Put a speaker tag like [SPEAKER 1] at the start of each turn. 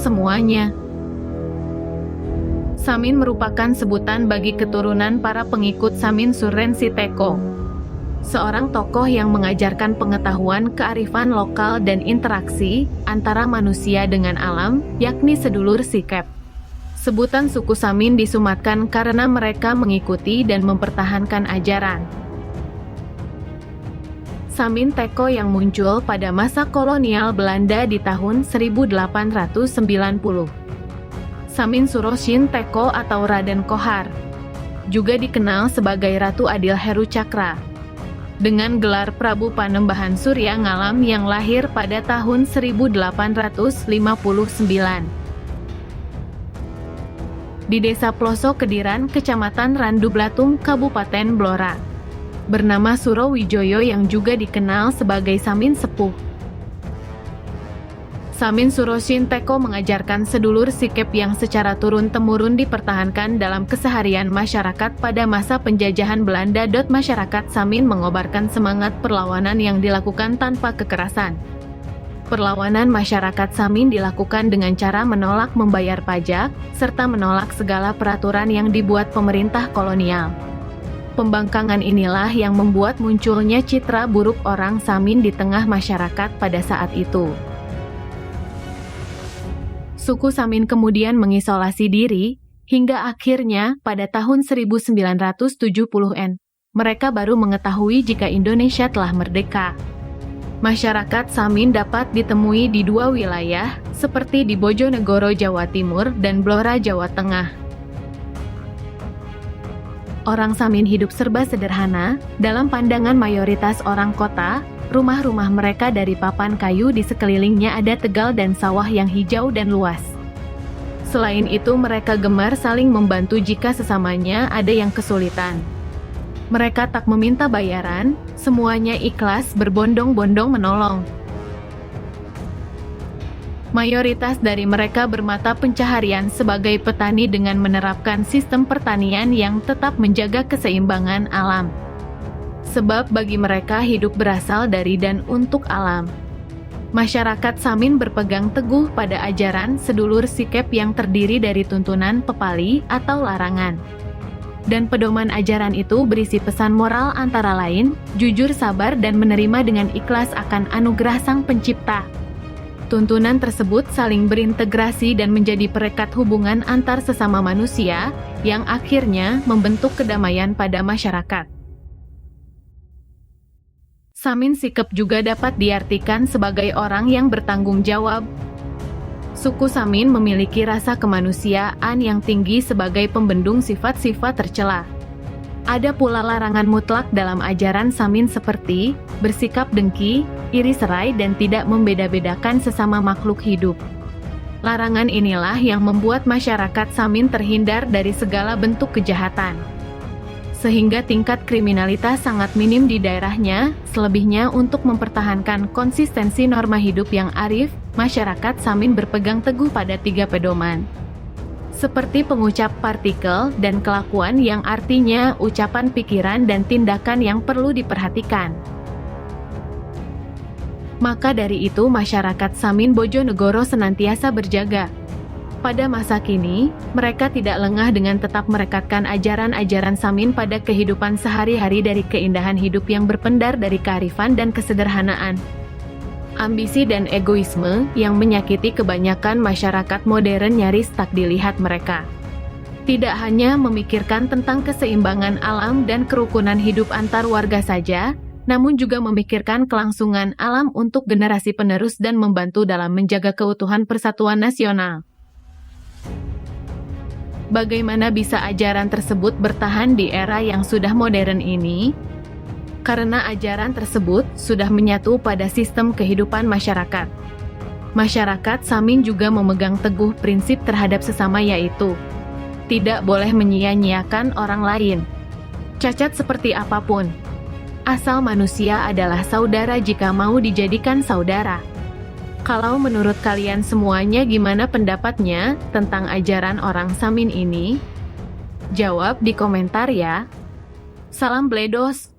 [SPEAKER 1] semuanya. Samin merupakan sebutan bagi keturunan para pengikut Samin Surrensi Teko, seorang tokoh yang mengajarkan pengetahuan kearifan lokal dan interaksi antara manusia dengan alam, yakni sedulur sikep. Sebutan suku Samin disumatkan karena mereka mengikuti dan mempertahankan ajaran Samin Teko yang muncul pada masa kolonial Belanda di tahun 1890. Samin Suroshin Teko atau Raden Kohar, juga dikenal sebagai Ratu Adil Heru Cakra, dengan gelar Prabu Panembahan Surya Ngalam yang lahir pada tahun 1859. Di Desa Ploso Kediran, Kecamatan Randu Blatung, Kabupaten Blora, bernama Surowijoyo yang juga dikenal sebagai Samin Sepuh. Samin Suroshin Teko mengajarkan sedulur sikep yang secara turun-temurun dipertahankan dalam keseharian masyarakat pada masa penjajahan Belanda. Masyarakat Samin mengobarkan semangat perlawanan yang dilakukan tanpa kekerasan. Perlawanan masyarakat Samin dilakukan dengan cara menolak membayar pajak, serta menolak segala peraturan yang dibuat pemerintah kolonial. Pembangkangan inilah yang membuat munculnya citra buruk orang Samin di tengah masyarakat pada saat itu. Suku Samin kemudian mengisolasi diri, hingga akhirnya pada tahun 1970-an, mereka baru mengetahui jika Indonesia telah merdeka. Masyarakat Samin dapat ditemui di dua wilayah, seperti di Bojonegoro, Jawa Timur, dan Blora, Jawa Tengah. Orang Samin hidup serba sederhana, dalam pandangan mayoritas orang kota. Rumah-rumah mereka dari papan kayu, di sekelilingnya ada tegal dan sawah yang hijau dan luas. Selain itu, mereka gemar saling membantu jika sesamanya ada yang kesulitan. Mereka tak meminta bayaran, semuanya ikhlas berbondong-bondong menolong. Mayoritas dari mereka bermata pencaharian sebagai petani dengan menerapkan sistem pertanian yang tetap menjaga keseimbangan alam. Sebab bagi mereka hidup berasal dari dan untuk alam. Masyarakat Samin berpegang teguh pada ajaran sedulur sikep yang terdiri dari tuntunan pepali atau larangan. Dan pedoman ajaran itu berisi pesan moral antara lain, jujur, sabar, dan menerima dengan ikhlas akan anugerah Sang Pencipta. Tuntunan tersebut saling berintegrasi dan menjadi perekat hubungan antar sesama manusia, yang akhirnya membentuk kedamaian pada masyarakat. Samin sikep juga dapat diartikan sebagai orang yang bertanggung jawab. Suku Samin memiliki rasa kemanusiaan yang tinggi sebagai pembendung sifat-sifat tercela. Ada pula larangan mutlak dalam ajaran Samin seperti bersikap dengki, iri serai, dan tidak membeda-bedakan sesama makhluk hidup. Larangan inilah yang membuat masyarakat Samin terhindar dari segala bentuk kejahatan, sehingga tingkat kriminalitas sangat minim di daerahnya. Selebihnya, untuk mempertahankan konsistensi norma hidup yang arif, masyarakat Samin berpegang teguh pada 3 pedoman. Seperti pengucap partikel dan kelakuan yang artinya ucapan, pikiran, dan tindakan yang perlu diperhatikan. Maka dari itu masyarakat Samin Bojonegoro senantiasa berjaga. Pada masa kini, mereka tidak lengah dengan tetap merekatkan ajaran-ajaran Samin pada kehidupan sehari-hari, dari keindahan hidup yang berpendar dari kearifan dan kesederhanaan. Ambisi dan egoisme yang menyakiti kebanyakan masyarakat modern nyaris tak dilihat mereka. Tidak hanya memikirkan tentang keseimbangan alam dan kerukunan hidup antar warga saja, namun juga memikirkan kelangsungan alam untuk generasi penerus dan membantu dalam menjaga keutuhan persatuan nasional. Bagaimana bisa ajaran tersebut bertahan di era yang sudah modern ini? Karena ajaran tersebut sudah menyatu pada sistem kehidupan masyarakat. Masyarakat Samin juga memegang teguh prinsip terhadap sesama, yaitu tidak boleh menyia-nyiakan orang lain, cacat seperti apapun. Asal manusia adalah saudara jika mau dijadikan saudara. Kalau menurut kalian semuanya, gimana pendapatnya tentang ajaran orang Samin ini? Jawab di komentar ya. Salam Bledos.